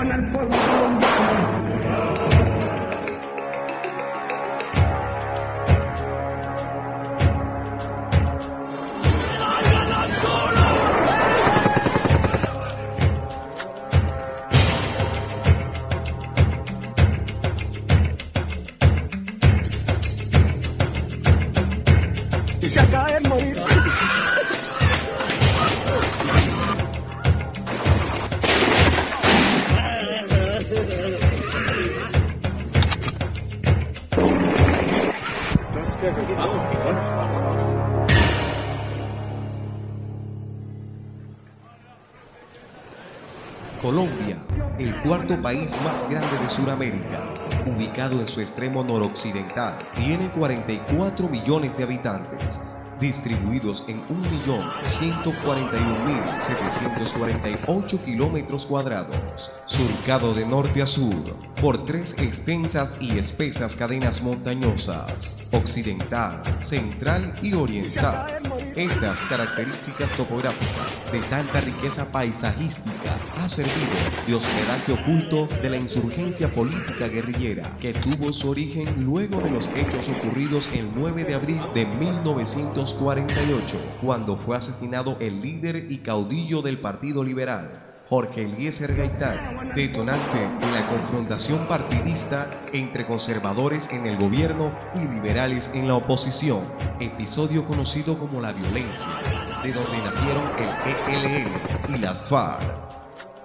traicionan al pueblo colombiano. Y se acaba de morir. Colombia, el cuarto país más grande de Sudamérica, ubicado en su extremo noroccidental, tiene 44 millones de habitantes, distribuidos en 1.141.748 kilómetros cuadrados, surcado de norte a sur por 3 extensas y espesas cadenas montañosas, occidental, central y oriental. Estas características topográficas de tanta riqueza paisajística ha servido de hospedaje oculto de la insurgencia política guerrillera que tuvo su origen luego de los hechos ocurridos el 9 de abril de 1948, cuando fue asesinado el líder y caudillo del Partido Liberal, Jorge Eliezer Gaitán, detonante en la confrontación partidista entre conservadores en el gobierno y liberales en la oposición, episodio conocido como la violencia, de donde nacieron el ELN y las FARC.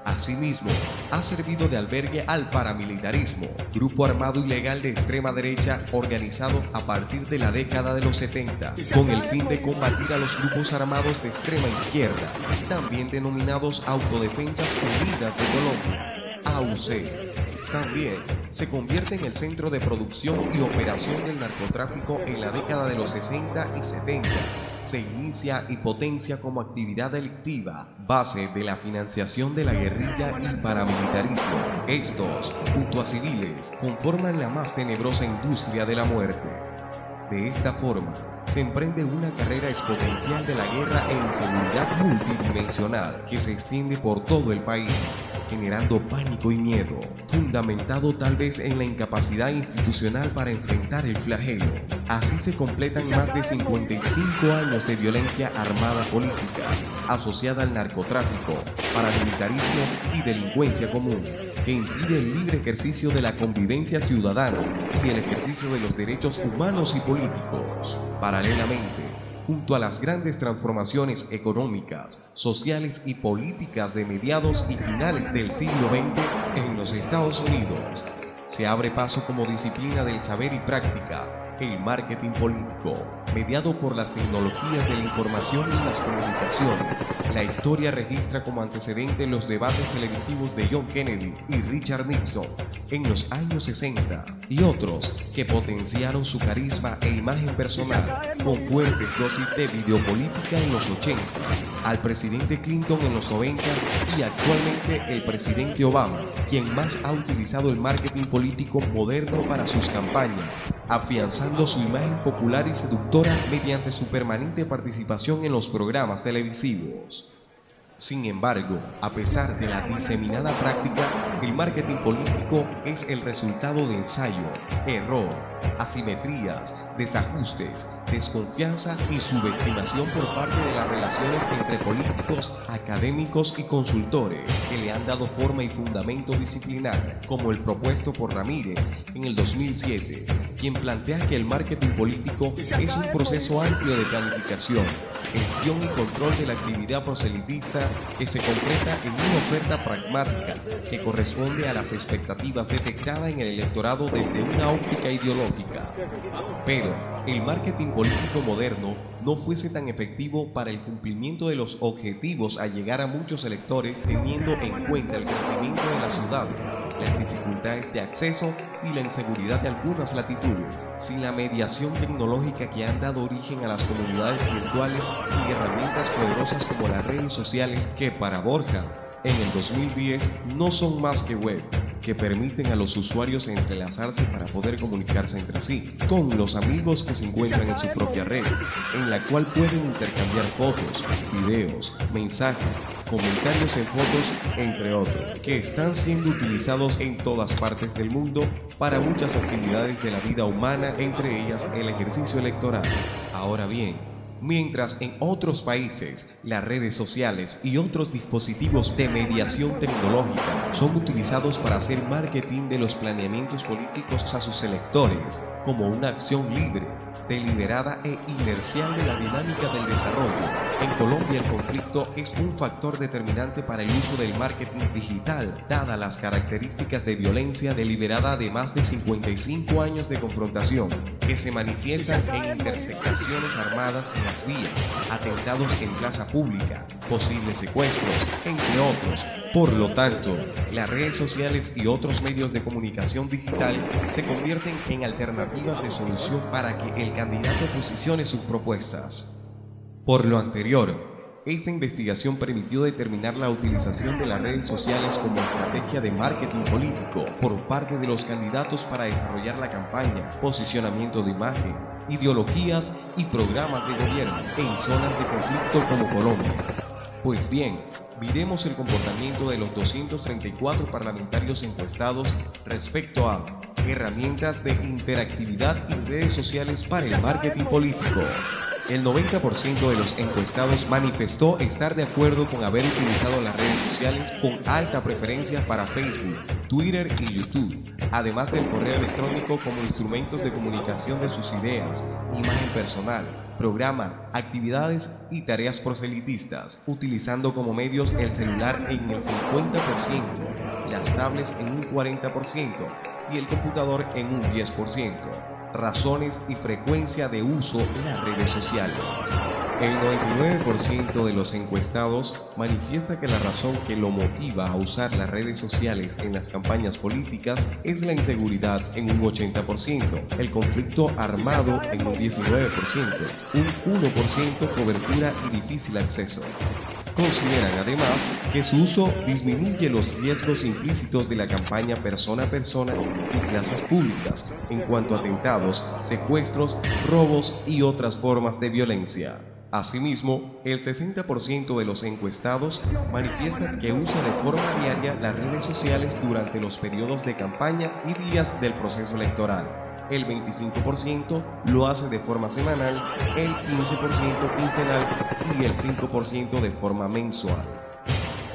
Asimismo, ha servido de albergue al paramilitarismo, grupo armado ilegal de extrema derecha organizado a partir de la década de los 70, con el fin de combatir a los grupos armados de extrema izquierda, también denominados Autodefensas Unidas de Colombia, AUC. También se convierte en el centro de producción y operación del narcotráfico en la década de los 60 y 70. Se inicia y potencia como actividad delictiva, base de la financiación de la guerrilla y paramilitarismo. Estos, junto a civiles, conforman la más tenebrosa industria de la muerte. De esta forma, se emprende una carrera exponencial de la guerra e inseguridad multidimensional que se extiende por todo el país, generando pánico y miedo, fundamentado tal vez en la incapacidad institucional para enfrentar el flagelo. Así se completan más de 55 años de violencia armada política, asociada al narcotráfico, paramilitarismo y delincuencia común, que impide el libre ejercicio de la convivencia ciudadana y el ejercicio de los derechos humanos y políticos. Paralelamente, junto a las grandes transformaciones económicas, sociales y políticas de mediados y finales del siglo XX en los Estados Unidos, se abre paso como disciplina del saber y práctica el marketing político, mediado por las tecnologías de la información y las comunicaciones. La historia registra como antecedente los debates televisivos de John Kennedy y Richard Nixon en los años 60 y otros que potenciaron su carisma e imagen personal con fuertes dosis de videopolítica en los 80, al presidente Clinton en los 90 y actualmente el presidente Obama, quien más ha utilizado el marketing político moderno para sus campañas, afianzando su imagen popular y seductora mediante su permanente participación en los programas televisivos. Sin embargo, a pesar de la diseminada práctica, el marketing político es el resultado de ensayo, error, asimetrías, desajustes, desconfianza y subestimación por parte de las relaciones entre políticos, académicos y consultores que le han dado forma y fundamento disciplinar, como el propuesto por Ramírez en el 2007, quien plantea que el marketing político es un proceso amplio de planificación, gestión y control de la actividad proselitista que se concreta en una oferta pragmática que corresponde a las expectativas detectadas en el electorado desde una óptica ideológica. Pero el marketing político moderno no fuese tan efectivo para el cumplimiento de los objetivos a llegar a muchos electores, teniendo en cuenta el crecimiento de las ciudades, las dificultades de acceso y la inseguridad de algunas latitudes, sin la mediación tecnológica que han dado origen a las comunidades virtuales y herramientas poderosas como las redes sociales que para Borja, en el 2010, no son más que web, que permiten a los usuarios entrelazarse para poder comunicarse entre sí, con los amigos que se encuentran en su propia red, en la cual pueden intercambiar fotos, videos, mensajes, comentarios en fotos, entre otros, que están siendo utilizados en todas partes del mundo para muchas actividades de la vida humana, entre ellas el ejercicio electoral. Ahora bien, mientras en otros países las redes sociales y otros dispositivos de mediación tecnológica son utilizados para hacer marketing de los planeamientos políticos a sus electores, como una acción libre, deliberada e inercial de la dinámica del desarrollo, en Colombia el conflicto es un factor determinante para el uso del marketing digital, dadas las características de violencia deliberada de más de 55 años de confrontación, que se manifiestan en interceptaciones armadas en las vías, atentados en plaza pública, posibles secuestros, entre otros. Por lo tanto, las redes sociales y otros medios de comunicación digital se convierten en alternativas de solución para que el candidato posicione sus propuestas. Por lo anterior, esta investigación permitió determinar la utilización de las redes sociales como estrategia de marketing político por parte de los candidatos para desarrollar la campaña, posicionamiento de imagen, ideologías y programas de gobierno en zonas de conflicto como Colombia. Pues bien, miremos el comportamiento de los 234 parlamentarios encuestados respecto a herramientas de interactividad y redes sociales para el marketing político. El 90% de los encuestados manifestó estar de acuerdo con haber utilizado las redes sociales con alta preferencia para Facebook, Twitter y YouTube, además del correo electrónico como instrumentos de comunicación de sus ideas, imagen personal, programa, actividades y tareas proselitistas, utilizando como medios el celular en el 50%, las tablets en un 40% y el computador en un 10%. Razones y frecuencia de uso en las redes sociales. El 99% de los encuestados manifiesta que la razón que lo motiva a usar las redes sociales en las campañas políticas es la inseguridad en un 80%, el conflicto armado en un 19%, un 1% cobertura y difícil acceso. Consideran además que su uso disminuye los riesgos implícitos de la campaña persona a persona y plazas públicas en cuanto a atentados, secuestros, robos y otras formas de violencia. Asimismo, el 60% de los encuestados manifiestan que usa de forma diaria las redes sociales durante los periodos de campaña y días del proceso electoral. El 25% lo hace de forma semanal, el 15% quincenal y el 5% de forma mensual.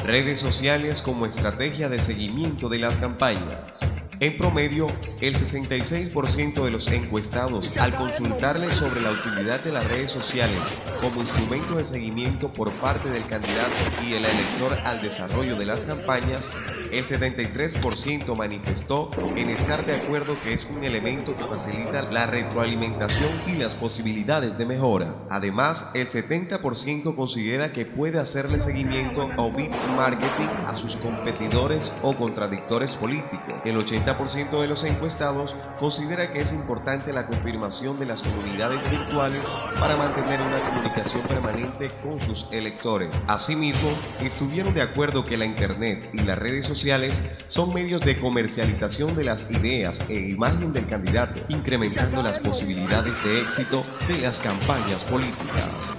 Redes sociales como estrategia de seguimiento de las campañas. En promedio, el 66% de los encuestados, al consultarles sobre la utilidad de las redes sociales como instrumento de seguimiento por parte del candidato y el elector al desarrollo de las campañas, el 73% manifestó en estar de acuerdo que es un elemento que facilita la retroalimentación y las posibilidades de mejora. Además, el 70% considera que puede hacerle seguimiento o bit marketing a sus competidores o contradictores políticos. El 80% de los encuestados considera que es importante la confirmación de las comunidades virtuales para mantener una comunicación permanente con sus electores. Asimismo, estuvieron de acuerdo que la Internet y las redes sociales son medios de comercialización de las ideas e imagen del candidato, incrementando las posibilidades de éxito de las campañas políticas.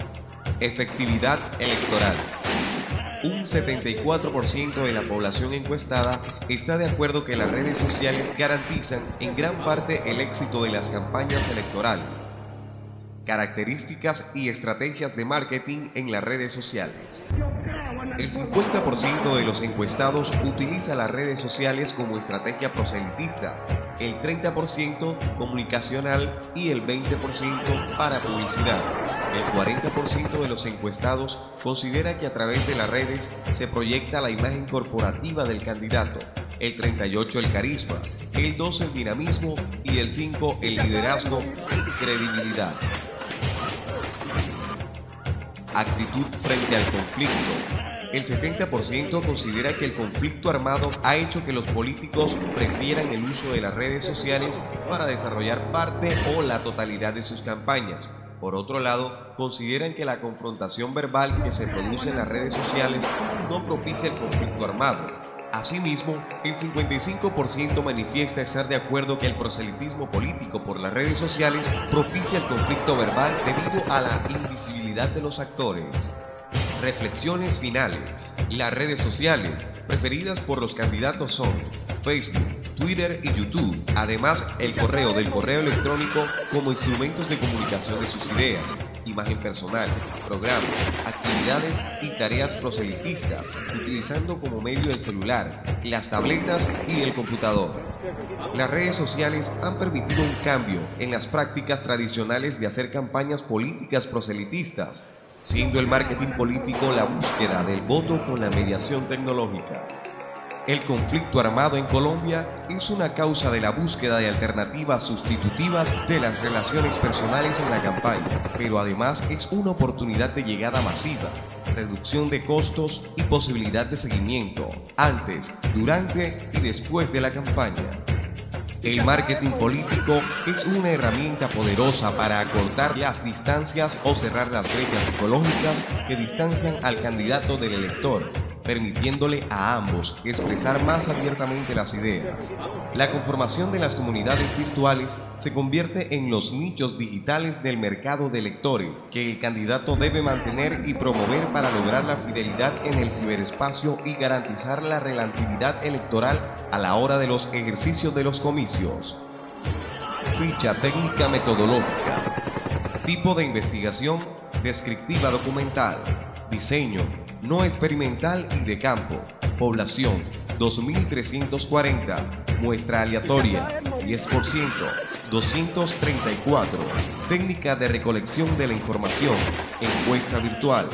Efectividad electoral. Un 74% de la población encuestada está de acuerdo que las redes sociales garantizan en gran parte el éxito de las campañas electorales. Características y estrategias de marketing en las redes sociales. El 50% de los encuestados utiliza las redes sociales como estrategia proselitista, el 30% comunicacional y el 20% para publicidad. El 40% de los encuestados considera que a través de las redes se proyecta la imagen corporativa del candidato, el 38% el carisma, el 12% el dinamismo y el 5% el liderazgo y credibilidad. Actitud frente al conflicto. El 70% considera que el conflicto armado ha hecho que los políticos prefieran el uso de las redes sociales para desarrollar parte o la totalidad de sus campañas. Por otro lado, consideran que la confrontación verbal que se produce en las redes sociales no propicia el conflicto armado. Asimismo, el 55% manifiesta estar de acuerdo que el proselitismo político por las redes sociales propicia el conflicto verbal debido a la invisibilidad de los actores. Reflexiones finales. Las redes sociales preferidas por los candidatos son Facebook, Twitter y YouTube. Además, el correo electrónico como instrumentos de comunicación de sus ideas, imagen personal, programas, actividades y tareas proselitistas, utilizando como medio el celular, las tabletas y el computador. Las redes sociales han permitido un cambio en las prácticas tradicionales de hacer campañas políticas proselitistas, siendo el marketing político la búsqueda del voto con la mediación tecnológica. El conflicto armado en Colombia es una causa de la búsqueda de alternativas sustitutivas de las relaciones personales en la campaña, pero además es una oportunidad de llegada masiva, reducción de costos y posibilidad de seguimiento antes, durante y después de la campaña. El marketing político es una herramienta poderosa para acortar las distancias o cerrar las brechas psicológicas que distancian al candidato del elector, permitiéndole a ambos expresar más abiertamente las ideas. La conformación de las comunidades virtuales se convierte en los nichos digitales del mercado de electores que el candidato debe mantener y promover para lograr la fidelidad en el ciberespacio y garantizar la relatividad electoral a la hora de los ejercicios de los comicios. Ficha técnica metodológica. Tipo de investigación: descriptiva documental. Diseño: no experimental y de campo. Población: 2340. Muestra aleatoria: 10%. 234. Técnica de recolección de la información: encuesta virtual.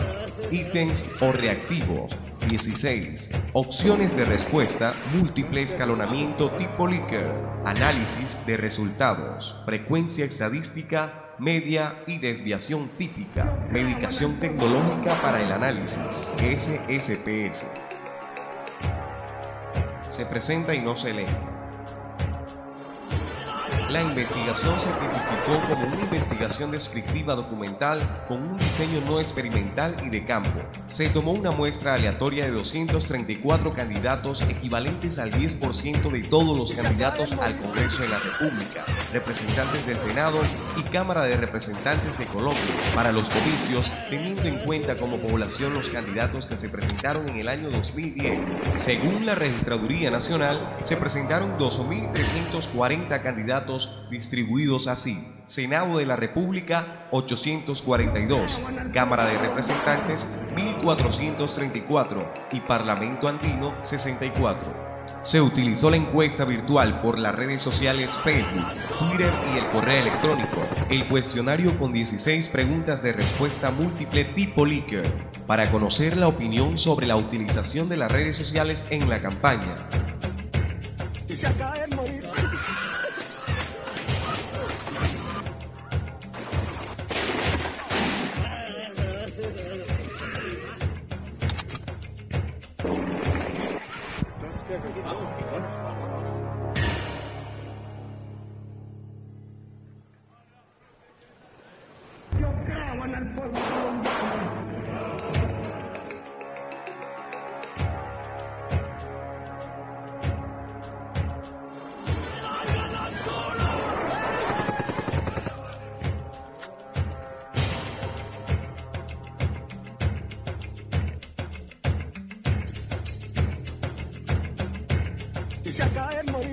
Ítems o reactivos: 16. Opciones de respuesta: múltiple escalonamiento tipo Likert. Análisis de resultados: frecuencia estadística, media y desviación típica. Medicación tecnológica para el análisis: SSPS. Se presenta y no se lee. La investigación se tipificó como una investigación descriptiva documental con un diseño no experimental y de campo. Se tomó una muestra aleatoria de 234 candidatos, equivalentes al 10% de todos los candidatos al Congreso de la República, representantes del Senado y Cámara de Representantes de Colombia, para los comicios, teniendo en cuenta como población los candidatos que se presentaron en el año 2010. Según la Registraduría Nacional, se presentaron 2.340 candidatos distribuidos así: Senado de la República 842, Cámara de Representantes 1434 y Parlamento Andino 64. Se utilizó la encuesta virtual por las redes sociales Facebook, Twitter y el correo electrónico, el cuestionario con 16 preguntas de respuesta múltiple tipo Likert, para conocer la opinión sobre la utilización de las redes sociales en la campaña. Y se acaba de morir. Yo creo en el pueblo colombiano. Y se acaba de morir.